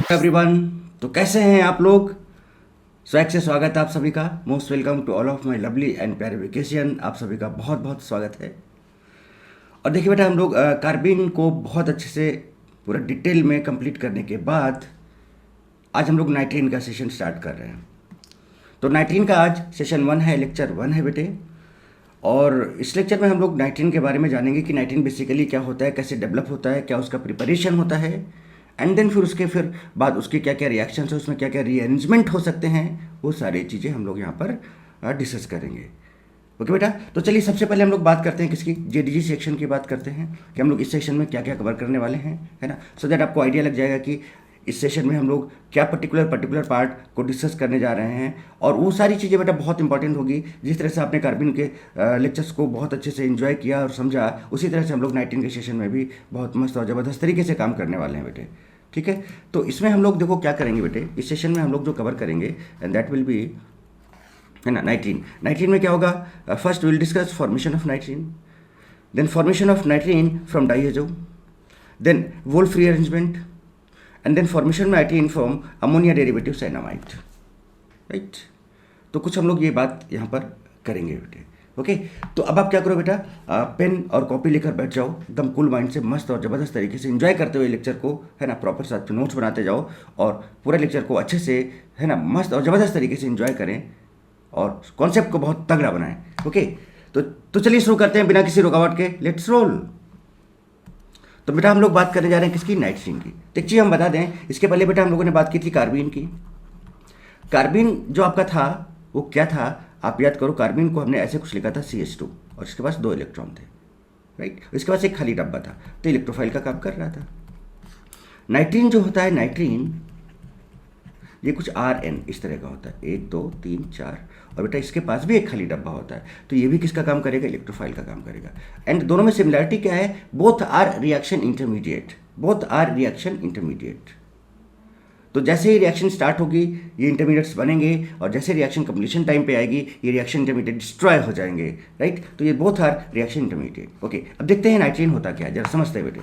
Everyone, तो कैसे हैं आप लोग। स्वैग से स्वागत है आप सभी का। Most welcome to all of my lovely and प्यारे वेकेशन। आप सभी का बहुत बहुत स्वागत है। और देखिए बेटा, हम लोग कार्बिन को बहुत अच्छे से पूरा डिटेल में कंप्लीट करने के बाद आज हम लोग नाइट्रीन का सेशन स्टार्ट कर रहे हैं। तो नाइट्रीन का आज सेशन 1 है, लेक्चर 1 है बेटे। और इस लेक्चर में हम लोग नाइट्रीन के बारे में जानेंगे कि नाइट्रीन बेसिकली क्या होता है, कैसे डेवलप होता है, क्या उसका प्रिपरेशन होता है, एंड देन फिर बाद उसके क्या क्या रिएक्शंस है, उसमें क्या क्या रीअरेंजमेंट हो सकते हैं, वो सारी चीज़ें हम लोग यहाँ पर डिस्कस करेंगे। ओके बेटा, तो चलिए सबसे पहले हम लोग बात करते हैं किसकी, जेडीजी सेक्शन की बात करते हैं कि हम लोग इस सेक्शन में क्या क्या कवर करने वाले हैं, है ना। सो दैट आपको आइडिया लग जाएगा कि इस सेशन में हम लोग क्या पर्टिकुलर पार्ट को डिस्कस करने जा रहे हैं। और वो सारी चीज़ें बेटा बहुत इंपॉर्टेंट होगी। जिस तरह से आपने कार्बिन के लेक्चर्स को बहुत अच्छे से एंजॉय किया और समझा, उसी तरह से हम लोग नाइट्रीन के सेशन में भी बहुत मस्त और ज़बरदस्त तरीके से काम करने वाले हैं बेटे। ठीक है, तो इसमें हम लोग देखो क्या करेंगे बेटे, इस सेशन में हम लोग जो कवर करेंगे एंड दैट विल बी, है ना, नाइट्रीन में क्या होगा। First will discuss formation of nitrene, then formation of nitrene from diazo, then Wolff rearrangement, and then formation nitrene from ammonia derivative cyanamide. Right, तो कुछ हम लोग ये बात यहाँ पर करेंगे बेटे। ओके, तो अब आप क्या करो बेटा, पेन और कॉपी लेकर बैठ जाओ, एकदम कूल माइंड से मस्त और ज़बरदस्त तरीके से एंजॉय करते हुए लेक्चर को, है ना, प्रॉपर साथ नोट्स बनाते जाओ और पूरे लेक्चर को अच्छे से, है ना, मस्त और ज़बरदस्त तरीके से एंजॉय करें और कॉन्सेप्ट को बहुत तगड़ा बनाएं। ओके, तो चलिए शुरू करते हैं बिना किसी रुकावट के। Let's roll. तो बेटा हम लोग बात करने जा रहे हैं किसकी, नाइट्रीन की। तो एक चीज़ हम बता दें, इसके पहले बेटा हम लोगों ने बात की थी कार्बिन की। कार्बिन जो आपका था वो क्या था, आप याद करो। कार्बिन को हमने ऐसे कुछ लिखा था CH2 और इसके पास 2 इलेक्ट्रॉन थे। राइट, इसके पास एक खाली डब्बा था, तो इलेक्ट्रोफाइल का काम कर रहा था। नाइट्रीन जो होता है, नाइट्रीन ये कुछ RN इस तरह का होता है, 1 2 3 4, और बेटा इसके पास भी एक खाली डब्बा होता है, तो ये भी किसका काम करेगा, इलेक्ट्रोफाइल का काम करेगा। एंड दोनों में सिमिलरिटी क्या है, बोथ आर रिएक्शन इंटरमीडिएट। तो जैसे ही रिएक्शन स्टार्ट होगी ये इंटरमीडिएट्स बनेंगे, और जैसे रिएक्शन कंप्लीशन टाइम पे आएगी ये रिएक्शन इंटरमीडिएट डिस्ट्रॉय हो जाएंगे। राइट, तो ये both are reaction intermediate. Okay, अब देखते हैं नाइट्रीन होता क्या है, जरा समझते हैं बेटे।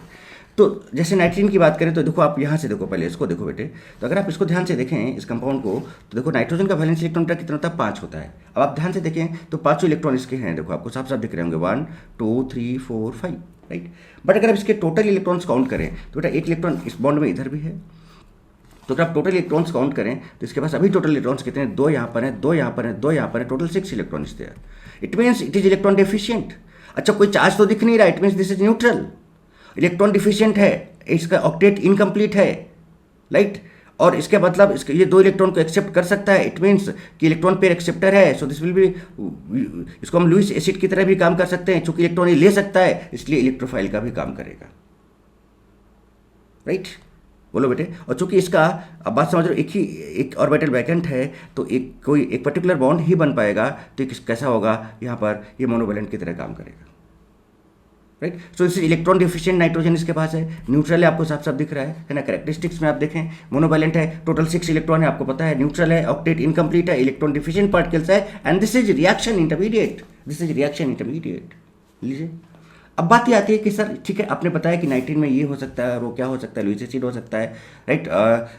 तो जैसे नाइट्रीन की बात करें तो देखो, आप यहाँ से देखो, पहले इसको देखो बेटे। तो अगर आप इसको ध्यान से देखें इस कंपाउंड को, तो देखो नाइट्रोजन का वैलेंस इलेक्ट्रॉन कितना होता है, 5 होता है। अब आप ध्यान से देखें तो 5 इलेक्ट्रॉन इसके हैं, देखो आपको साफ साफ दिख रहे होंगे, 1 2 3 4 5। राइट, बट अगर आप इसके टोटल इलेक्ट्रॉन्स काउंट करें तो बेटा एक इलेक्ट्रॉन इस बॉन्ड में इधर भी है। तो अगर आप टोटल इलेक्ट्रॉन्स काउंट करें तो इसके पास अभी टोटल इलेक्ट्रॉन्स कितने हैं, 2 यहाँ पर हैं, 2 यहाँ पर हैं, 2 यहाँ पर हैं, total 6 electrons there. It means it is electron deficient. अच्छा, कोई चार्ज तो दिख नहीं रहा, it means this is neutral. Electron deficient है, इसका ऑक्टेट इनकम्प्लीट है। राइट, और इसके मतलब इसके ये 2 इलेक्ट्रॉन को एक्सेप्ट कर सकता है, इट मीन्स कि इलेक्ट्रॉन पेयर एक्सेप्टर है। सो दिस विल बी, इसको हम लुईस एसिड की तरह भी काम कर सकते हैं, चूंकि इलेक्ट्रॉन ये ले सकता है इसलिए इलेक्ट्रोफाइल का भी काम करेगा। राइट, बोलो बेटे। और चूंकि इसका, अब बात समझ लो, एक ऑर्बिटल वैकेंट है तो एक पर्टिकुलर बॉन्ड ही बन पाएगा, तो कैसा होगा, यहाँ पर ये मोनोवैलेंट की तरह काम करेगा। राइट, सो इस इलेक्ट्रॉन डिफिशिएंट नाइट्रोजन इसके पास है, न्यूट्रल है, आपको साफ साफ दिख रहा है ना। कैरेक्टरिस्टिक्स में आप देखें, मोनोवैलेंट है, टोटल 6 इलेक्ट्रॉन है, आपको पता है, न्यूट्रल है, ऑक्टेट इनकम्प्लीट है, इलेक्ट्रॉन डिफिशिएंट पार्टिकल्स है, and this is reaction intermediate. लीजिए, अब बात ये आती है कि सर ठीक है, आपने बताया कि नाइट्रीन में ये हो सकता है, वो क्या हो सकता है, लुईस एसिड हो सकता है। राइट,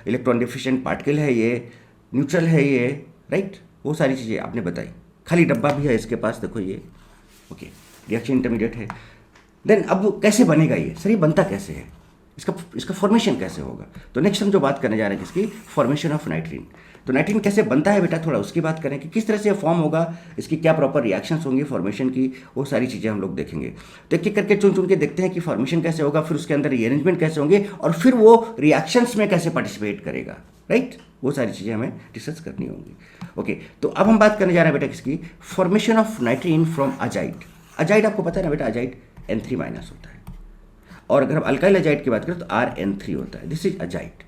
इलेक्ट्रॉन डिफिशिएंट पार्टिकल है ये, न्यूट्रल है ये। राइट, वो सारी चीज़ें आपने बताई, खाली डब्बा भी है इसके पास, देखो ये। ओके, रिएक्शन इंटरमीडिएट है। देन अब कैसे बनेगा ये, सर ये बनता कैसे है, इसका फॉर्मेशन कैसे होगा। तो नेक्स्ट हम जो बात करने जा रहे हैं किसकी, फॉर्मेशन ऑफ नाइट्रीन। तो नाइट्रीन कैसे बनता है बेटा, थोड़ा उसकी बात करें कि किस तरह से फॉर्म होगा, इसकी क्या प्रॉपर रिएक्शंस होंगी फॉर्मेशन की, वो सारी चीज़ें हम लोग देखेंगे। तो एक एक करके चुन के देखते हैं कि फॉर्मेशन कैसे होगा, फिर उसके अंदर रीअरेंजमेंट कैसे होंगे, और फिर वो रिएक्शंस में कैसे पार्टिसिपेट करेगा। राइट, वो सारी चीज़ें हमें डिस्कस करनी होंगी। ओके, तो अब हम बात करने जा रहे हैं बेटा किसकी, formation of nitrene from azide. Azide आपको पता है ना बेटा, अजाइड N3- होता है, और अगर हम अल्काइल अजाइड की बात करें तो RN3 होता है। This is azide.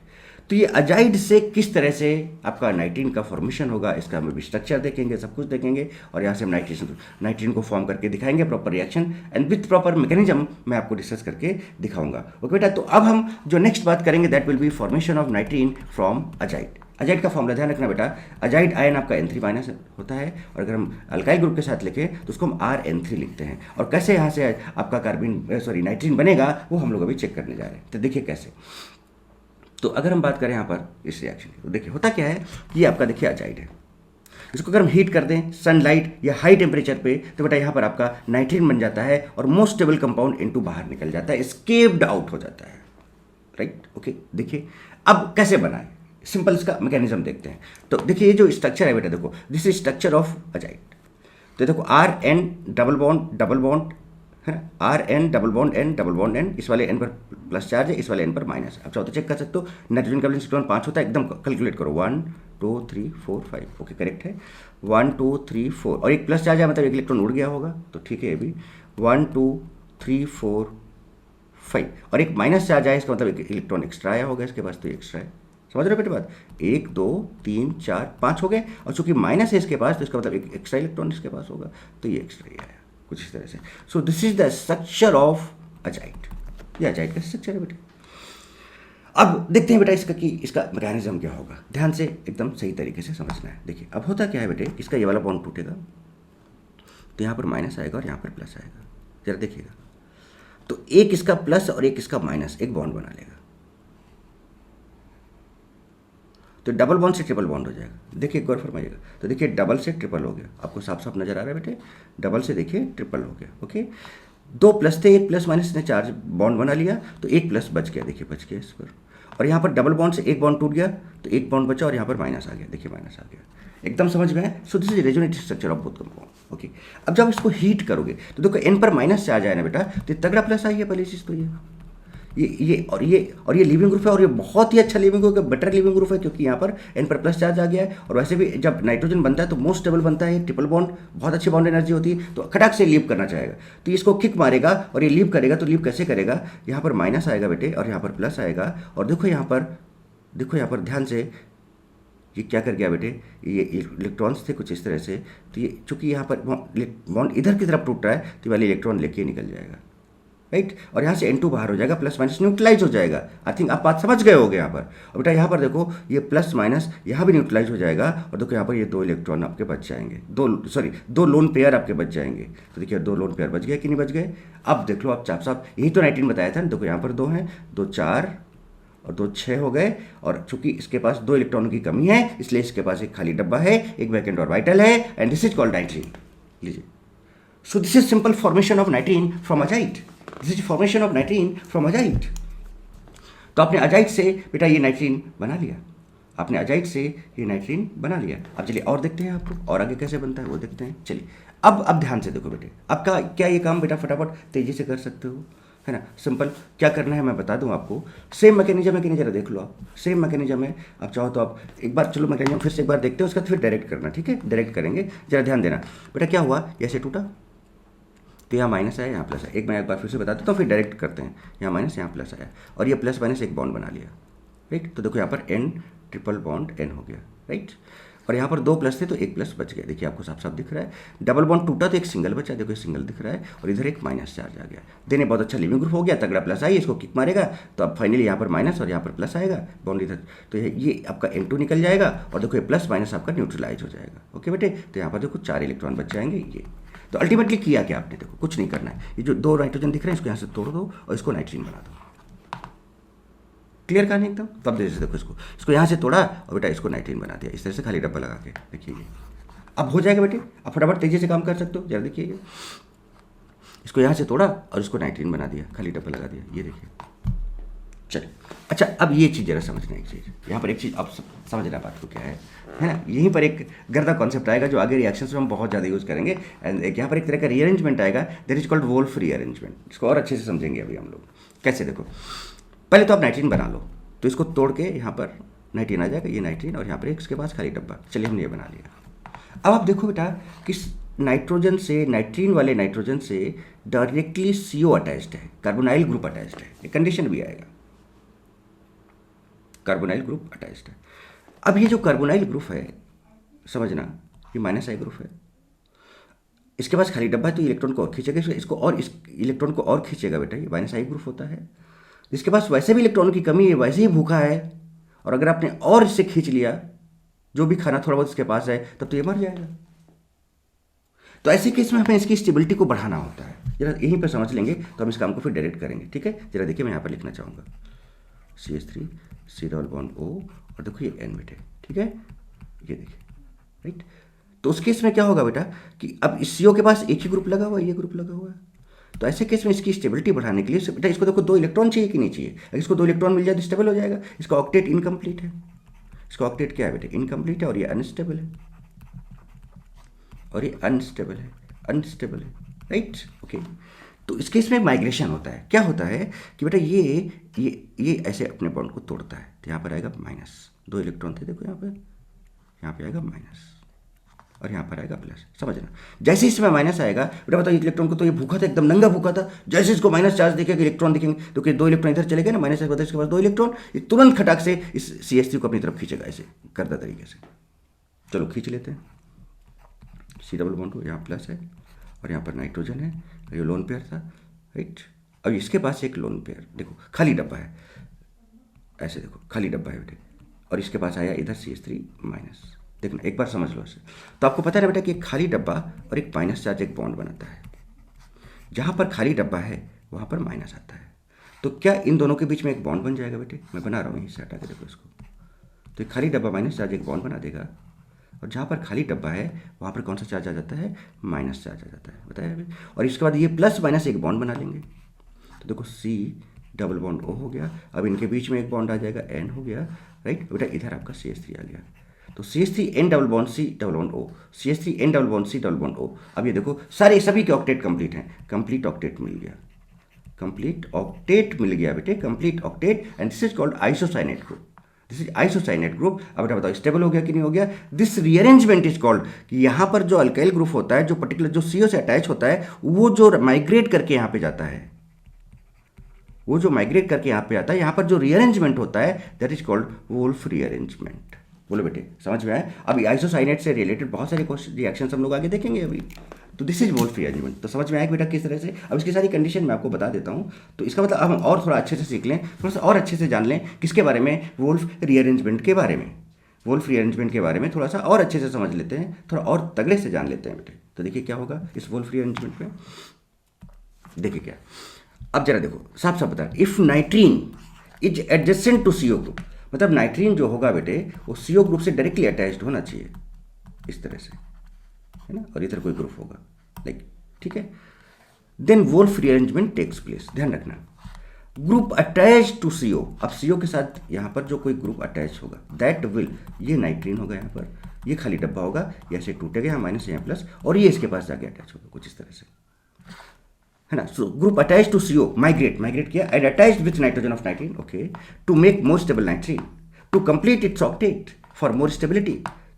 तो ये अजाइड से किस तरह से आपका नाइट्रीन का फॉर्मेशन होगा, इसका हम भी स्ट्रक्चर देखेंगे, सब कुछ देखेंगे, और यहाँ से हम नाइट्रीन को फॉर्म करके दिखाएंगे, proper reaction and with proper mechanism मैं आपको डिस्कस करके दिखाऊंगा। ओके बेटा, तो अब हम जो नेक्स्ट बात करेंगे that will B formation of nitrene from azide. Azide का फॉर्मूला ध्यान रखना बेटा, अजाइड आयन आपका N3- होता है, और अगर हम अल्काइल ग्रुप के साथ लिखें तो उसको हम RN3 लिखते हैं। और कैसे यहाँ से आपका नाइट्रीन बनेगा वो हम लोग अभी चेक करने जा रहे हैं। तो देखिए कैसे, तो अगर हम बात करें यहाँ पर इस रिएक्शन की, तो देखिए होता क्या है, ये आपका देखिए अजाइड है। इसको अगर हम हीट कर दें सनलाइट या हाई टेम्परेचर पे, तो बेटा यहाँ पर आपका नाइट्रीन बन जाता है और मोस्ट स्टेबल कंपाउंड इनटू बाहर निकल जाता है, एस्केप्ड आउट हो जाता है। Right, okay. देखिए अब कैसे बनाए, सिंपल इसका मैकेनिज्म देखते हैं। तो देखिए ये जो स्ट्रक्चर है बेटा, देखो this is structure of azide. तो देखो आर एन डबल बॉन्ड है ना, R N double bond N, इस वाले एन पर प्लस चार्ज है, इस वाले एन पर माइनस है। आप चाहो तो चेक कर सकते हो, नाइट्रोजन का वैलेंस इलेक्ट्रॉन 5 होता है, एकदम कैलकुलेट करो, 1 2 3 4 5, ओके करेक्ट है, 1 2 3 4, और एक प्लस चार्ज है मतलब एक इलेक्ट्रॉन उड़ गया होगा, तो ठीक है ये भी 1 2 3 4 5, और एक माइनस चार्ज आया इसका मतलब एक इलेक्ट्रॉन एक्स्ट्रा आया होगा इसके पास, तो ये एक्स्ट्रा है। समझ रहे हो बेटे बात, 1 2 3 4 5 हो गए, और चूंकि माइनस है इसके पास तो इसका मतलब एक एक्स्ट्रा इलेक्ट्रॉन इसके पास होगा, तो ये एक्स्ट्रा ही आया कुछ इस तरह से। सो this is the structure of azide, ये अजाइड का स्ट्रक्चर है बेटा। अब देखते हैं बेटा इसका कि इसका मैकेनिज्म क्या होगा, ध्यान से एकदम सही तरीके से समझना है। देखिए अब होता क्या है बेटे, इसका ये वाला बॉन्ड टूटेगा तो यहाँ पर माइनस आएगा और यहाँ पर प्लस आएगा, जरा देखिएगा, तो एक इसका प्लस और एक इसका माइनस एक बॉन्ड बना लेगा, तो डबल बॉन्ड से ट्रिपल बॉन्ड हो जाएगा। देखिए एक बार फरमाइएगा, तो देखिए डबल से ट्रिपल हो गया, आपको साफ साफ नजर आ रहा है बेटे, डबल से देखिए ट्रिपल हो गया, ओके। दो प्लस थे, एक प्लस माइनस ने चार्ज बॉन्ड बना लिया, तो एक प्लस बच गया, देखिए बच गया इस पर, और यहाँ पर डबल बॉन्ड से एक बॉन्ड टूट गया तो एक बॉन्ड बचा और यहाँ पर माइनस आ गया, देखिए माइनस आ गया, एकदम समझ में है। सो this is resonative structure of both compound, okay. अब जब इसको हीट करोगे तो देखो एन पर माइनस चार्ज आया ना बेटा, तो तगड़ा प्लस आई है पहली चीज़ तो ये लिविंग ग्रुप है, और ये बहुत ही अच्छा लिविंग ग्रुप है, बेटर लिविंग ग्रुप है, क्योंकि यहाँ पर एन पर प्लस चार्ज आ गया है, और वैसे भी जब नाइट्रोजन बनता है तो मोस्ट स्टेबल बनता है, ट्रिपल बॉन्ड बहुत अच्छी बॉन्ड एनर्जी होती है, तो खटाक से लीव करना चाहेगा, तो इसको किक मारेगा और ये लीव करेगा, तो लीव कैसे करेगा, यहाँ पर माइनस आएगा बेटे और यहाँ पर प्लस आएगा, और देखो यहाँ पर ध्यान से ये क्या कर गया बेटे, ये इलेक्ट्रॉन्स थे कुछ इस तरह से, तो ये चूंकि यहाँ पर बॉन्ड इधर की तरफ टूट रहा है तो वाले इलेक्ट्रॉन लेके निकल जाएगा, राइट, और यहाँ से N2 बाहर हो जाएगा, प्लस माइनस न्यूट्रलाइज हो जाएगा। आई थिंक आप बात समझ गए होगे यहाँ पर। और बेटा यहाँ पर देखो ये प्लस माइनस यहाँ भी न्यूट्रलाइज हो जाएगा, और देखो यहाँ पर ये दो इलेक्ट्रॉन आपके बच जाएंगे, दो लोन पेयर आपके बच जाएंगे। तो देखिए दो लोन पेयर बच गए कि नहीं बच गए, अब देख लो आप चाप साहब, यही तो 19 बताया था ना, देखो यहाँ पर दो हैं, 2 4 और 2 6 हो गए, और चूंकि इसके पास 2 इलेक्ट्रॉन की कमी है इसलिए इसके पास एक खाली डब्बा है, एक वैकेंट ऑर्बिटल है, and this is called nitrene. लीजिए, so this is simple formation of nitrene from azide, this is formation of nitrene from azide. तो आपने अजाइड से बेटा ये नाइट्रीन बना लिया, आपने अजाइड से ये नाइट्रीन बना लिया। अब चलिए और देखते हैं आपको और आगे कैसे बनता है वो देखते हैं। चलिए अब ध्यान से देखो बेटे, आपका क्या ये काम बेटा फटाफट तेजी से कर सकते हो, है ना। सिंपल क्या करना है मैं बता दूं आपको, सेम मैकेनिज्म है कि नहीं जरा देख लो आप, सेम मैकेनिज्म है। आप चाहो तो आप एक बार चलो मैकेनिज्म फिर से एक बार देखते हैं, उसका फिर डायरेक्ट करना, ठीक है, डायरेक्ट करेंगे, जरा ध्यान देना बेटा। क्या हुआ, ऐसे टूटा तो यहाँ माइनस आया यहाँ प्लस आया, मैं एक बार फिर से बता देता हूँ, फिर डायरेक्ट करते हैं, यहाँ माइनस यहाँ प्लस आया, और ये प्लस माइनस एक बॉन्ड बना लिया, राइट। तो देखो यहाँ पर N ट्रिपल बॉन्ड N हो गया, राइट, और यहाँ पर 2 प्लस थे तो एक प्लस बच गया, देखिए आपको साफ साफ दिख रहा है। डबल बॉन्ड टूटा तो एक सिंगल बचा, देखो सिंगल दिख रहा है, और इधर एक माइनस चार्ज आ गया, देने बहुत अच्छा लिविंग ग्रुप हो गया, तगड़ा प्लस आई, इसको किक मारेगा तो अब फाइनली यहाँ पर माइनस और यहाँ पर प्लस आएगा, बॉन्ड इधर, तो ये आपका N2 निकल जाएगा, और देखो ये प्लस माइनस आपका न्यूट्रलाइज हो जाएगा, ओके बेटे। तो यहाँ पर देखो 4 इलेक्ट्रॉन बच जाएंगे ये। तो अल्टीमेटली किया क्या आपने, देखो कुछ नहीं करना है, ये जो 2 नाइट्रोजन दिख रहे हैं इसको यहाँ से तोड़ दो और इसको नाइट्रीन बना दो, क्लियर कहानी एकदम। तब जैसे देखो इसको यहाँ से तोड़ा और बेटा इसको नाइट्रीन बना दिया, इस तरह से खाली डब्बा लगा के, देखिए ये अब हो जाएगा बेटे। अब फटाफट तेजी से काम कर सकते हो, जरा देखिए ये इसको यहाँ से तोड़ा और इसको नाइट्रीन बना दिया, खाली डब्बा लगा दिया, ये देखिए। चलिए अच्छा, अब ये चीज़ जरा समझना, एक चीज़ यहाँ पर, एक चीज़ आप समझना बात को क्या है ना, यहीं पर एक गर्दा कॉन्सेप्ट आएगा जो आगे रिएक्शंस में हम बहुत ज़्यादा यूज़ करेंगे, एंड एक यहाँ पर एक तरह का रीअरेंजमेंट आएगा, that is called Wolff rearrangement. इसको और अच्छे से समझेंगे अभी हम लोग कैसे। देखो पहले तो आप नाइट्रीन बना लो, तो इसको तोड़ के यहाँ पर नाइट्रीन आ जाएगा, ये नाइट्रीन, और यहाँ पर एक इसके पास खाली डब्बा। चलिए हमने ये बना लिया। अब आप देखो बेटा कि नाइट्रोजन से, नाइट्रीन वाले नाइट्रोजन से डायरेक्टली CO अटैच्ड है, कार्बोनाइल ग्रुप अटैच्ड है, एक कंडीशन भी आएगा, कार्बोनाइल ग्रुप अटैच्ड है। अब ये जो कार्बोनाइल ग्रुप है समझना, ये माइनस I ग्रुप है, इसके पास खाली डब्बा है तो इलेक्ट्रॉन को और खींचेगा, इसको और इस इलेक्ट्रॉन को और खींचेगा बेटा, ये माइनस I ग्रुप होता है। जिसके पास वैसे भी इलेक्ट्रॉन की कमी है, वैसे ही भूखा है, और अगर आपने और इससे खींच लिया जो भी खाना थोड़ा बहुत इसके पास है, तब तो ये मर जाएगा। तो ऐसे केस में हमें इसकी स्टेबिलिटी को बढ़ाना होता है, जरा यहीं पर समझ लेंगे तो हम इस काम को फिर डायरेक्ट करेंगे, ठीक है। जरा देखिए मैं यहाँ पर लिखना चाहूँगा, CH3 C double bond O और देखो ये N बेटे, ठीक है, ये देखिए, राइट। तो उस केस में क्या होगा बेटा कि अब इस CO के पास एक ही ग्रुप लगा हुआ है, ये ग्रुप लगा हुआ है, तो ऐसे केस में इसकी स्टेबिलिटी बढ़ाने के लिए बेटा इसको देखो 2 इलेक्ट्रॉन चाहिए कि नहीं चाहिए, अगर इसको 2 इलेक्ट्रॉन मिल जाए तो स्टेबल हो जाएगा। इसका ऑक्टेट इनकम्प्लीट है, इसका ऑक्टेट क्या है बेटे, इनकम्प्लीट है, और ये अनस्टेबल है, और ये अनस्टेबल है, अनस्टेबल है, राइट, ओके। तो इस केस में माइग्रेशन होता है, क्या होता है कि बेटा ये ऐसे अपने बॉन्ड को तोड़ता है, तो यहाँ पर आएगा माइनस, 2 इलेक्ट्रॉन थे देखो यहाँ पे आएगा माइनस, और यहाँ पर आएगा प्लस, समझना। जैसे इसमें माइनस आएगा बेटा बताओ, इलेक्ट्रॉन को तो ये भूखा था, एकदम नंगा भूखा था, जैसे इसको माइनस चार्ज दिखेगा इलेक्ट्रॉन दिखेंगे, तो कि 2 इलेक्ट्रॉन इधर चले गए ना, माइनस इसके पास 2 इलेक्ट्रॉन, ये तुरंत खटाक से इस CH3 को अपनी तरफ खींचेगा, ऐसे करता तरीके से। चलो खींच लेते हैं, C डबल बॉन्ड को, यहाँ प्लस है और यहाँ पर नाइट्रोजन है, ये लोन पेयर था, राइट। अब इसके पास एक लोन पेयर, देखो खाली डब्बा है, ऐसे देखो खाली डब्बा है बेटे, और इसके पास आया इधर CH3 माइनस, देखना एक बार समझ लो इसे। तो आपको पता है ना बेटा कि एक खाली डब्बा और एक माइनस चार्ज एक बॉन्ड बनाता है, जहाँ पर खाली डब्बा है वहाँ पर माइनस आता है, तो क्या इन दोनों के बीच में एक बॉन्ड बन जाएगा बेटे, मैं बना रहा हूँ इससे हटा के देखो इसको, तो एक खाली डब्बा माइनस चार्ज एक बॉन्ड बना देगा, और जहाँ पर खाली डब्बा है वहाँ पर कौन सा चार्ज आ जाता है, माइनस चार्ज आ जाता है, बताया अभी। और इसके बाद ये प्लस माइनस एक बॉन्ड बना लेंगे, तो देखो C डबल बॉन्ड O हो गया, अब इनके बीच में एक बॉन्ड आ जाएगा N हो गया, राइट बेटा, इधर आपका CH3 आ गया, तो CH3 N double bond C double bond O, CH3 N double bond C double bond O। अब ये देखो सारे सभी के ऑक्टेट कंप्लीट हैं, कंप्लीट ऑक्टेट मिल गया, कंप्लीट ऑक्टेट मिल गया बेटे, complete octet, and this is called isocyanate group, this is isocyanate group. अब बेटा बताओ स्टेबल हो गया कि नहीं हो गया, दिस रीअरेंजमेंट इज कॉल्ड, कि यहाँ पर जो अल्काइल ग्रुप होता है, जो पर्टिकुलर जो CO से अटैच होता है, वो जो माइग्रेट करके यहाँ पे जाता है, वो जो माइग्रेट करके यहाँ पे आता है, यहाँ पर जो रीअरेंजमेंट होता है that is called Wolff rearrangement. बोलो बेटे समझ में आया। अभी आइसोसाइनेट से रिलेटेड बहुत सारे रिएक्शन हम लोग आगे देखेंगे अभी, तो दिस इज वोल्फ रीअरेंजमेंट। तो समझ में आया बेटा किस तरह से। अब इसकी सारी कंडीशन मैं आपको बता देता हूँ, तो इसका मतलब अब हम और थोड़ा अच्छे से सीख लें, थोड़ा सा और अच्छे से जान लें किसके बारे में, वोल्फ रीअरेंजमेंट के बारे में, वोल्फ रीअरेंजमेंट के बारे में थोड़ा सा और अच्छे से समझ लेते हैं, थोड़ा और तगड़े से जान लेते हैं बेटे। तो देखिए क्या होगा इस वोल्फ रीअरेंजमेंट में, देखिए क्या, अब जरा देखो साफ साफ बता, if nitrene is adjacent to CO group, मतलब नाइट्रीन जो होगा बेटे वो CO ग्रुप से डायरेक्टली अटैच्ड होना चाहिए इस तरह से, है ना, और इधर कोई ग्रुप होगा लाइक, ठीक है, then Wolff rearrangement takes place. ध्यान रखना ग्रुप अटैच टू CO, अब CO के साथ यहाँ पर जो कोई ग्रुप अटैच होगा दैट विल, ये नाइट्रीन होगा, यहाँ पर ये खाली डब्बा होगा, ये ऐसे टूटेगा, यहाँ माइनस यहाँ प्लस, और ये इसके पास जाके अटैच होगा कुछ इस तरह से, है ना। So group attach to CO, migrate किया and attached with nitrogen of nitrene, okay, to make more stable nitrene, to complete its octet for more stability,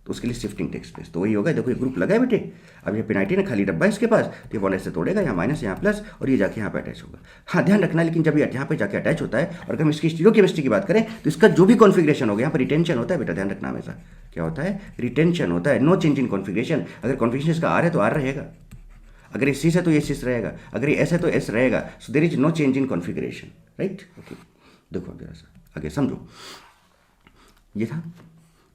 तो उसके लिए शिफ्टिंग टेक्स प्लेस। तो वही होगा, देखो ये ग्रुप लगा है बेटे, अब ये नाइट्रीन खाली डब्बा है इसके पास, तो ये बॉन्ड ऐसे तोड़ेगा, यहाँ माइनस यहाँ प्लस, और ये जाके यहाँ पे अटैच होगा। हाँ ध्यान रखना, लेकिन जब ये यहाँ पे जाके अटैच होता है, और अगर हम इसकी स्टीरियोकेमिस्ट्री की बात करें तो इसका जो भी कॉन्फिग्रेशन होगा यहाँ पर रिटेंशन होता है बेटा, ध्यान रखना हमेशा क्या होता है, रिटेंशन होता है, नो चेंज इन कॉन्फिग्रेशन। अगर कॉन्फिग्रेशन इसका R है तो R रहेगा, अगर ये C है तो ये C रहेगा, अगर ये S है तो S रहेगा, so there is no change in configuration, right, okay. देखो अब जरा सा आगे समझो, ये था,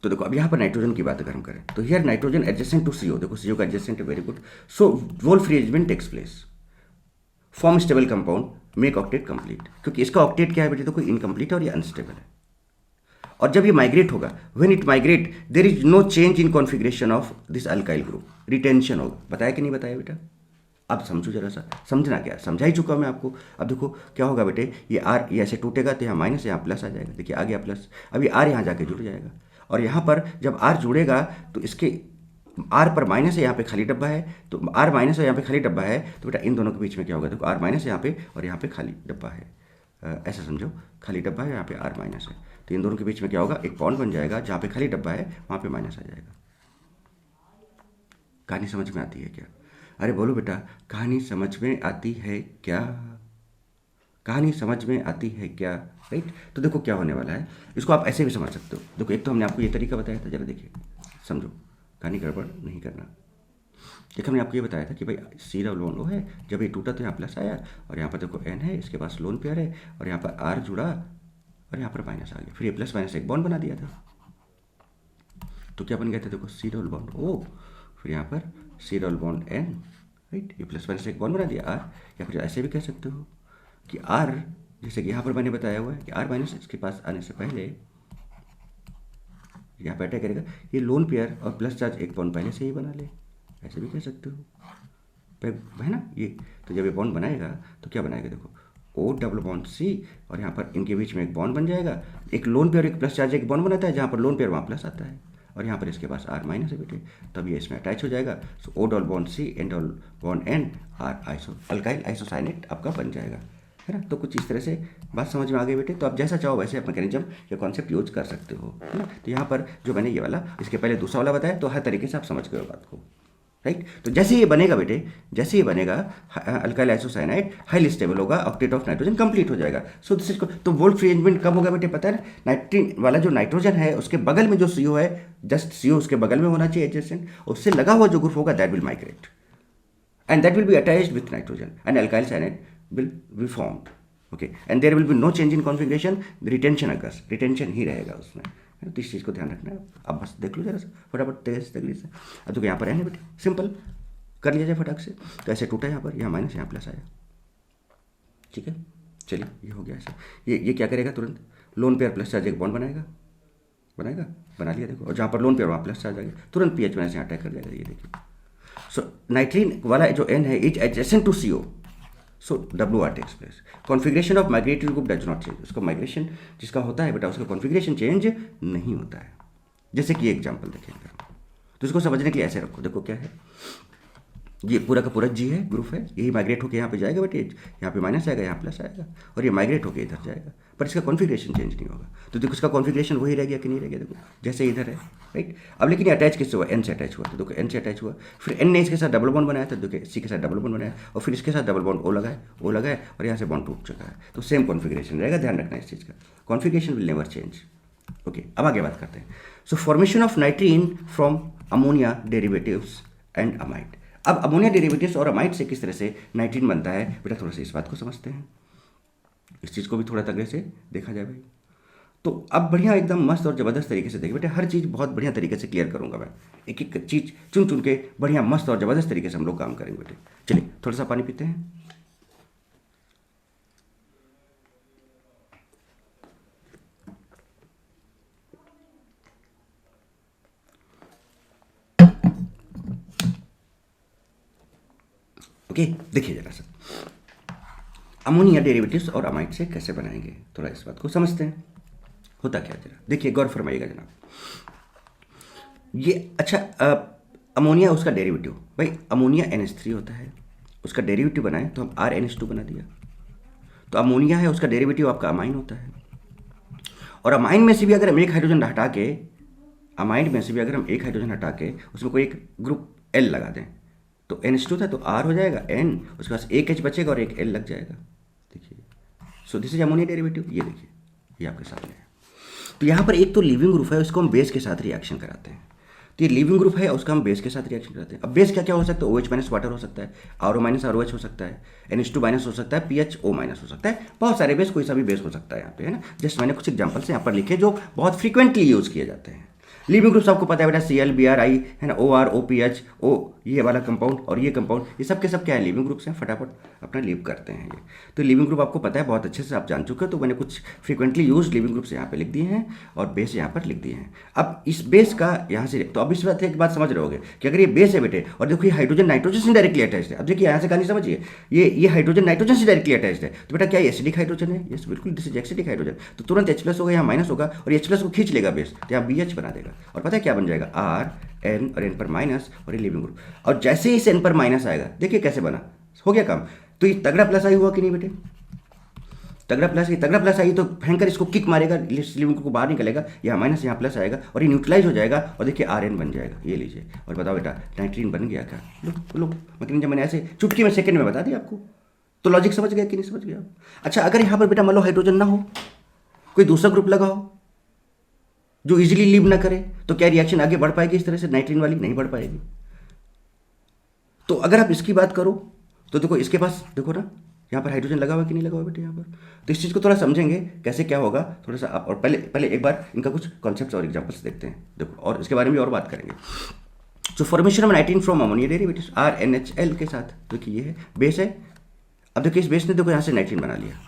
तो देखो अब यहाँ पर नाइट्रोजन की बात अगर हम करें तो here nitrogen adjacent to CO, देखो CO का एडजेसेंट है, very good, so Wolff rearrangement takes place, form stable compound, make octet complete, क्योंकि इसका ऑक्टेट क्या है बेटे, देखो इनकम्प्लीट है और ये अनस्टेबल है, और जब ये माइग्रेट होगा, when it migrate there is no change in configuration of this alkyl group, retention होगा। बताया कि नहीं बताया बेटा, अब समझो जरा सा, समझना क्या, समझा ही चुका मैं आपको। अब देखो क्या होगा बेटे, ये R ये ऐसे टूटेगा तो यहाँ माइनस यहाँ प्लस आ जाएगा, देखिए आ गया प्लस, अब ये R यहाँ जाके जुड़ जाएगा, और यहाँ पर जब R जुड़ेगा तो इसके R पर माइनस है, यहाँ पे खाली डब्बा है, तो R माइनस है यहाँ पे खाली डब्बा है, तो बेटा इन दोनों के बीच में क्या होगा, देखो R माइनस है यहाँ पे और यहाँ पे खाली डब्बा है, ऐसा समझो, खाली डब्बा है यहाँ पे R माइनस है, तो इन दोनों के बीच में क्या होगा, एक बॉन्ड बन जाएगा, जहाँ पे खाली डब्बा है वहाँ पे माइनस आ जाएगा। कहानी समझ में आती है क्या? अरे बोलो बेटा, कहानी समझ में आती है क्या? कहानी समझ में आती है क्या? राइट। तो देखो क्या होने वाला है, इसको आप ऐसे भी समझ सकते हो। देखो एक तो हमने आपको ये तरीका बताया था, जरा देखिए समझो, कहानी गड़बड़ नहीं करना। देखो हमने आपको ये बताया था कि भाई C डबल बॉन्ड O है, जब ये टूटा तो यहाँ प्लस आया, और यहाँ पर देखो N है, इसके पास लोन पेयर है, और यहाँ पर R जुड़ा और यहाँ पर माइनस आ गया, फिर ये प्लस माइनस एक बॉन्ड बना दिया था, तो क्या बन गया था, देखो C डबल बॉन्ड O, फिर यहाँ पर C double bond N, right, ये प्लस माइनस एक बॉन्ड बना दिया R, या फिर ऐसे भी कह सकते हो कि R जैसे कि यहाँ पर मैंने बताया हुआ है कि R माइनस इसके पास आने से पहले यहाँ पर अटैक करेगा, ये लोन पेयर और प्लस चार्ज एक बॉन्ड पहले से ही बना ले, ऐसे भी कह सकते हो है ना ये। तो जब ये बॉन्ड बनाएगा तो क्या बनाएगा, देखो O डबल बॉन्ड C, और यहाँ पर इनके बीच में एक बॉन्ड बन जाएगा, एक लोन पेयर एक प्लस चार्ज एक बॉन्ड बनाता है, जहाँ पर लोन पेयर वहाँ प्लस आता है, और यहाँ पर इसके पास R माइनस है बेटे, तब ये इसमें अटैच हो जाएगा। So O double bond C N double bond N R iso alkyl isocyanate आपका बन जाएगा, है ना। तो कुछ इस तरह से बात समझ में आ गई बेटे। तो आप जैसा चाहो वैसे आप मैकेनिज्म या कॉन्सेप्ट यूज कर सकते हो, है ना। तो यहाँ पर जो मैंने ये वाला इसके पहले दूसरा वाला बताया, तो हर तरीके से आप समझ गए हो बात को, राइट। तो जैसे ये बनेगा बेटे, जैसे ये बनेगा अल्काइल आइसोसाइनाइड हाईली स्टेबल होगा, ऑक्टेट ऑफ नाइट्रोजन कंप्लीट हो जाएगा। सो दिस इज, तो वोल्ट फ्री अरेंजमेंट कब होगा बेटे, पता है ना, नाइट्रीन वाला जो नाइट्रोजन है उसके बगल में जो CO है, जस्ट CO उसके बगल में होना चाहिए एडजेसेंट, उससे लगा हुआ जो ग्रुप होगा that will migrate and that will be attached with nitrogen and alkyl cyanide will be formed, okay, and there will be no change in configuration, retention occurs, retention ही रहेगा उसमें। तो इस चीज़ को ध्यान रखना है। अब बस देख लो जरा सा फटाफट तेज तगड़ी से। अब देखो यहाँ पर है ना बेटे, सिंपल कर लिया जाए फटाक से। तो ऐसे टूटा यहाँ पर, यहाँ माइनस यहाँ प्लस आया, ठीक है। चलिए ये हो गया ऐसे। ये क्या करेगा, तुरंत लोन पेयर प्लस चार्ज एक बॉन्ड बनाएगा, बना लिया देखो, और जहाँ पर लोन पेयर वहाँ प्लस चार्ज आ गया, तुरंत PH माइनस यहाँ अटैक कर जाएगा, ये देखिए। सो नाइट्रीन वाला जो N है is adjacent to CO, so WR takes place, configuration of migratory group does not change. उसका माइग्रेशन जिसका होता है बेटा, उसका कॉन्फिगरेशन चेंज नहीं होता है। जैसे कि एग्जाम्पल देखेंगे, तो इसको समझने के लिए ऐसे रखो, देखो क्या है, ये पूरा का पूरा G है, ग्रुप है, यही माइग्रेट होकर यहाँ पे जाएगा बेटे, यहाँ पे माइनस आएगा, यहाँ प्लस आएगा, और ये माइग्रेट होकर इधर जाएगा, पर इसका कॉन्फिगरेशन चेंज नहीं होगा। तो देखो इसका कॉन्फिगरेशन वही रह गया कि नहीं रह गया, देखो जैसे इधर है, राइट। अब लेकिन अटैच किससे हुआ, N से अटैच हुआ, तो देखो N से अटैच हुआ, फिर N ने इसके साथ डबल बॉन्ड बनाया, तो देखो C के साथ डबल बॉन्ड बनाया, और फिर इसके साथ डबल बॉन्ड O लगाए, और यहाँ से बॉन्ड टूट चुका है। तो सेम कॉन्फिगरेशन रहेगा, ध्यान रखना इस चीज़ का, configuration will never change, okay. अब आगे बात करते हैं। सो formation of nitrene from ammonia derivatives and amide. अब अमोनिया डेरिवेटिव्स और अमाइड से किस तरह से नाइट्रीन बनता है बेटा, थोड़ा सा इस बात को समझते हैं, इस चीज़ को भी थोड़ा तगड़े से देखा जाए भाई। तो अब बढ़िया एकदम मस्त और ज़बरदस्त तरीके से देखिए बेटे, हर चीज़ बहुत बढ़िया तरीके से क्लियर करूंगा मैं, एक एक चीज़ चुन चुन के बढ़िया मस्त और ज़बरदस्त तरीके से हम लोग काम करेंगे बेटे। चलिए थोड़ा सा पानी पीते हैं। ओके, देखिए जरा सा अमोनिया डेरिवेटिव्स और अमाइड से कैसे बनाएंगे, थोड़ा इस बात को समझते हैं। होता क्या जरा देखिए, गौर फरमाइएगा जनाब। ये अच्छा, अमोनिया उसका डेरिवेटिव, भाई अमोनिया NH3 होता है, उसका डेरिवेटिव बनाए तो हम RNH2 बना दिया। तो अमोनिया है, उसका डेरिवेटिव आपका अमाइन होता है, और अमाइन में से भी अगर हम एक हाइड्रोजन हटा के, अमाइन में से भी अगर हम एक हाइड्रोजन हटा के उसमें कोई एक ग्रुप L लगा दें, तो NH2 था तो R हो जाएगा N, उसके पास एक H बचेगा और एक L लग जाएगा, देखिए। सो दिस इज अमोनिया डेरिवेटिव, ये देखिए ये आपके सामने है। तो यहाँ पर एक तो लिविंग ग्रुप है, उसको हम बेस के साथ रिएक्शन कराते हैं। तो ये लिविंग ग्रुप है, उसका हम बेस के साथ रिएक्शन कराते हैं। अब बेस क्या क्या हो सकता है, OH माइनस वाटर हो सकता है, RO माइनस ROH हो सकता है, NH2 माइनस हो सकता है, PHO माइनस हो सकता है, बहुत सारे बेस, कोई सा भी बेस हो सकता है यहाँ पे, है ना। जस्ट मैंने कुछ एग्जाम्पल्स यहाँ पर लिखे जो बहुत फ्रीक्वेंटली यूज़ किए जाते हैं। लिविंग ग्रुप्स आपको पता है बेटा, Cl Bri है ना, OR OPH O, ये वाला कंपाउंड और ये कंपाउंड, ये सब के सब क्या है, लिविंग ग्रुप्स हैं। फटाफट अपना लीव करते हैं ये। तो लिविंग ग्रुप आपको पता है, बहुत अच्छे से आप जान चुके हो, तो मैंने कुछ फ्रीक्वेंटली यूज लिविंग ग्रुप्स यहाँ पे लिख दिए हैं और बेस यहाँ पर लिख दिए हैं। अब इस बेस का यहाँ से, तो अब इस बात एक बात समझ रहे होगे कि अगर ये बेस है बेटे, और देखो ये हाइड्रोजन नाइट्रोजन से डायरेक्टली अटैच्ड है। अब देखिए यहाँ से कहानी समझिए, ये हाइड्रोजन नाइट्रोजन से डायरेक्टली अटैच्ड है, तो बेटा क्या एसिडिक हाइड्रोजन है, यस बिल्कुल, दिस इज एसिडिक हाइड्रोजन। तो तुरंत H+ होगा, यहाँ माइनस होगा, और H+ को खींच लेगा बेस, तो यहाँ BH बना देगा, और पता है क्या बन जाएगा, R N और N पर माइनस, और ये लिविंग ग्रुप। और जैसे ही इस N पर माइनस आएगा, देखिए कैसे बना, हो गया काम। तो ये तगड़ा प्लस आई हुआ कि नहीं बेटे, तगड़ा प्लस आई तो भयंकर इसको किक मारेगा, लिविंग ग्रुप को बाहर निकलेगा, यहाँ माइनस यहाँ प्लस आएगा, और ये न्यूट्रलाइज हो जाएगा, और देखिए RN बन जाएगा, ये लीजिए। और बताओ बेटा नाइट्रीन बन गया क्या, लो मैकेनिज्म मैंने ऐसे चुटकी में सेकंड में बता दिया आपको। तो लॉजिक समझ गया कि नहीं समझ गया। अच्छा, अगर यहाँ पर बेटा मान लो हाइड्रोजन ना हो, कोई दूसरा ग्रुप लगा हो जो इजीली लीव ना करे, तो क्या रिएक्शन आगे बढ़ पाएगी इस तरह से, नाइट्रीन वाली नहीं बढ़ पाएगी। तो अगर आप इसकी बात करो तो देखो इसके पास देखो ना, यहाँ पर हाइड्रोजन लगा हुआ कि नहीं लगा हुआ बेटे यहाँ पर। तो इस चीज़ को थोड़ा समझेंगे कैसे क्या होगा, थोड़ा सा आप, और पहले एक बार इनका कुछ कॉन्सेप्ट्स और एग्जांपल्स देखते हैं, देखो, और इसके बारे में और बात करेंगे। सो formation of nitrene from ammonia derivatives RNHL के साथ, देखिए ये है बेस है। अब देखिए इस बेस ने देखो यहाँ से नाइट्रीन बना लिया,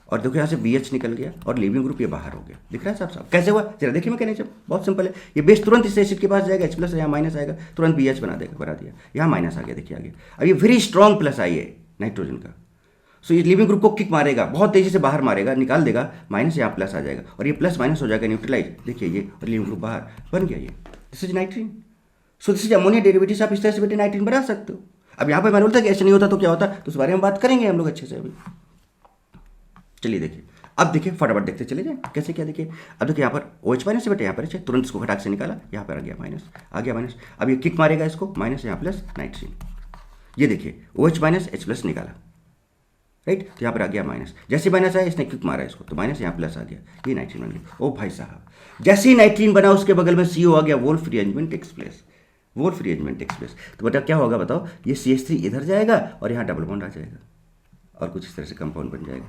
और देखो यहाँ से BH निकल गया और लीविंग ग्रुप ये बाहर हो गया। दिख रहा है साहब साहब कैसे हुआ? जरा देखिए मैकेनिज्म, बहुत सिंपल है। ये बेस तुरंत इस एसिड के पास जाएगा, H प्लस यहाँ माइनस आएगा, तुरंत BH बना दिया, यहाँ माइनस आ गया। देखिए आगे अब ये वेरी स्ट्रॉन्ग प्लस आई है नाइट्रोजन का। सो ये लिविंग ग्रुप को किक मारेगा, बहुत तेजी से बाहर मारेगा, निकाल देगा, माइनस यहाँ प्लस आ जाएगा और ये प्लस माइनस हो जाएगा न्यूट्रलाइज। देखिए ये और लिविंग ग्रुप बाहर बन गया। ये this is नाइट्रीन। So this is ammonia derivatives. आप इस तरह से बेटे नाइट्रीन बना सकते हो। अब यहाँ पे मैंने बोलता कि ऐसे नहीं होता तो क्या होता, तो उस बारे में बात करेंगे हम लोग अच्छे से अभी। चलिए देखिए, अब देखिए फटाफट देखते चले जाए कैसे क्या। देखिए अब देखिए यहाँ पर OH माइनस से बेटे यहाँ पर तुरंत इसको घटाक से निकाला, यहाँ पर आ गया माइनस। अब ये किक मारेगा इसको, माइनस यहाँ प्लस नाइट्रीन। ये देखिए OH माइनस H प्लस निकाला, राइट, तो यहाँ पर आ गया माइनस। जैसे माइनस आया इसने किक मारा इसको, तो माइनस यहाँ प्लस आ गया, ये नाइट्रीन बन गया। ओ भाई साहब, जैसे ही नाइट्रीन बना उसके बगल में CO आ गया, वोल्फ रीअरेंजमेंट टेक्स प्लेस। तो बेटा क्या होगा बताओ, ये CH3 इधर जाएगा और यहाँ डबल बॉन्ड आ जाएगा और कुछ इस तरह से कंपाउंड बन जाएगा।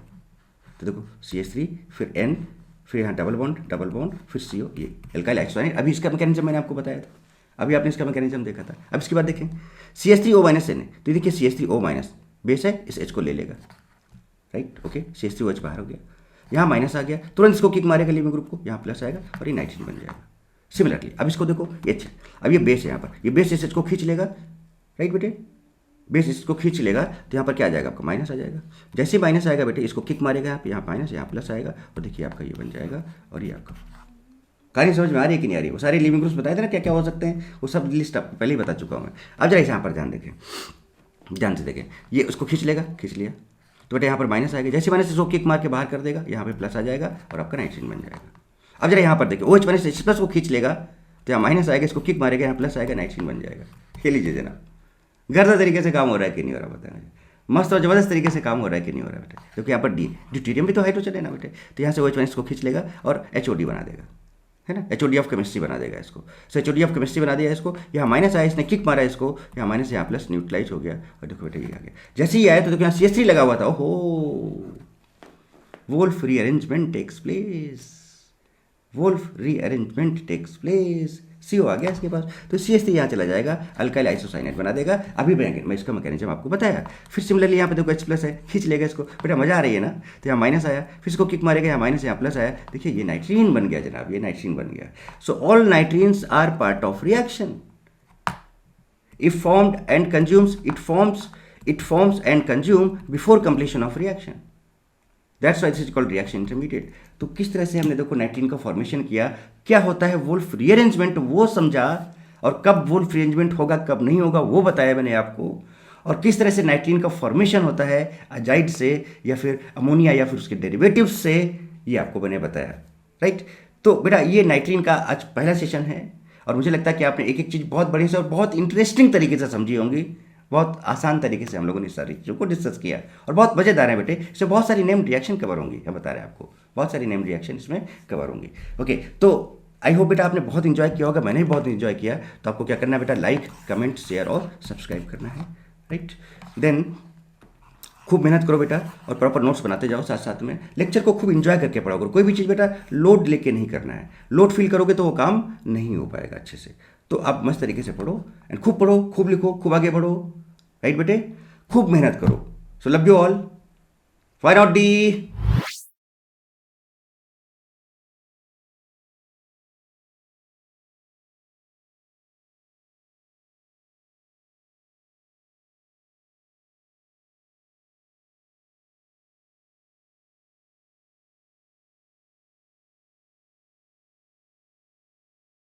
तो देखो CH3 फिर N फिर यहाँ डबल बॉन्ड फिर CO, ये एल्काइल आइसोसाइनेट। अभी इसका मैकेनिज्म मैंने आपको बताया था, अभी आपने इसका मैकेनिज्म देखा था। अब इसके बाद देखें CH3O माइनस N है, तो देखिए CH3O माइनस बेस है, इस H को ले लेगा, राइट, ओके, CH3OH बाहर हो गया, यहाँ माइनस आ गया, तुरंत इसको किक मारेगा लिविंग ग्रुप को, यहाँ प्लस आएगा और ये नाइट्रोजन बन जाएगा। सिमिलरली अब इसको देखो H, अब ये बेस है, यहाँ पर ये बेस इस H को खींच लेगा, राइट बेटे, बेस इसको खींच लेगा तो यहाँ पर क्या आ जाएगा आपका माइनस आ जाएगा। जैसे ही माइनस आएगा बेटे इसको किक मारेगा, यहाँ माइनस यहाँ प्लस आएगा और देखिए आपका ये बन जाएगा और ये आपका। कहानी समझ में आ रही है कि नहीं आ रही? वो सारे लिविंग ग्रुप्स बताए थे ना क्या क्या हो सकते हैं, वो सब लिस्ट आप पहले ही बता चुका हूँ मैं। अब जरा यहाँ पर ध्यान देखें, ध्यान से देखें, ये उसको खींच लिया तो बेटा यहाँ पर माइनस आएगा, जैसे माइनस इसको किक मार के बाहर कर देगा, यहाँ पे प्लस आ जाएगा और आपका नाइट्रोजन बन जाएगा। अब जरा यहाँ पर देखिए OH माइनस H प्लस को खींच लेगा तो यहाँ माइनस आएगा, इसको किक मारेगा, यहाँ प्लस आएगा, नाइट्रोजन बन जाएगा। खेल लीजिए जनाब, गर्दा तरीके से काम हो रहा है कि नहीं हो रहा बताना, मस्त और जबरदस्त तरीके से काम हो रहा है कि नहीं हो रहा है बेटे। क्योंकि यहाँ पर ड्यूटेरियम भी तो हाइड्रोजन है ना बेटे, तो यहाँ से OH माइनस को खींच लेगा और HOD बना देगा, है ना, HOD ऑफ केमिस्ट्री बना देगा इसको। सो HOD ऑफ केमिस्ट्री बना दिया इसको, यहाँ माइनस आया, इसने किक मारा इसको, यहाँ माइनस यहाँ प्लस न्यूट्रलाइज हो गया और देखो बेटे ये आ गया। जैसे ही आया तो देखो यहाँ CH3 लगा हुआ था, ओहो, Wolff rearrangement takes place, CO आ गया इसके पास, तो CH3 यहाँ चला जाएगा, अल्काइल आइसोसाइनेट बना देगा। अभी मैं इसका मैकेनिज्म आपको बताया। फिर सिमिलरली यहाँ पे देखो H प्लस है, खींच लेगा इसको, बेटा मजा आ रही है ना, तो यहाँ माइनस आया, फिर इसको किक मारेगा, यहाँ माइनस यहाँ प्लस आया, देखिए ये नाइट्रीन बन गया जनाब, ये नाइट्रीन बन गया। So all nitrenes are part of reaction. If formed and consumes, it forms and consume before completion of reaction. That's why this is called reaction intermediate. तो किस तरह से हमने देखो नाइट्रीन का फॉर्मेशन किया, क्या होता है वोल्फ रीअरेंजमेंट वो समझा, और कब वोल्फ रीअरेंजमेंट होगा कब नहीं होगा वो बताया मैंने आपको, और किस तरह से नाइट्रीन का फॉर्मेशन होता है अजाइड से या फिर अमोनिया या फिर उसके डेरिवेटिव्स से, ये आपको मैंने बताया, राइट। तो बेटा ये नाइट्रीन का आज पहला सेशन है और मुझे लगता है कि आपने एक एक चीज़ बहुत बढ़िया से और बहुत इंटरेस्टिंग तरीके से समझी होंगी। बहुत आसान तरीके से हम लोगों ने सारी चीज़ों को डिस्कस किया और बहुत मज़ेदार है बेटे। इसमें बहुत सारी नेम रिएक्शन कवर होंगी, हम बता रहे हैं आपको, बहुत सारी नेम रिएक्शन इसमें कवर होंगी। ओके, तो आई होप बेटा आपने बहुत इन्जॉय किया होगा, मैंने भी बहुत इन्जॉय किया। तो आपको क्या करना है बेटा, लाइक कमेंट शेयर और सब्सक्राइब करना है, राइट। देन खूब मेहनत करो बेटा और प्रॉपर नोट्स बनाते जाओ, साथ साथ में लेक्चर को खूब इन्जॉय करके पढ़ो करो। कोई भी चीज़ बेटा लोड लेके नहीं करना है, लोड फील करोगे तो वो काम नहीं हो पाएगा अच्छे से। तो आप मस्त तरीके से पढ़ो एंड खूब पढ़ो, खूब लिखो, खूब आगे बढ़ो, राइट बेटे, खूब मेहनत करो। So love you all, fire out D.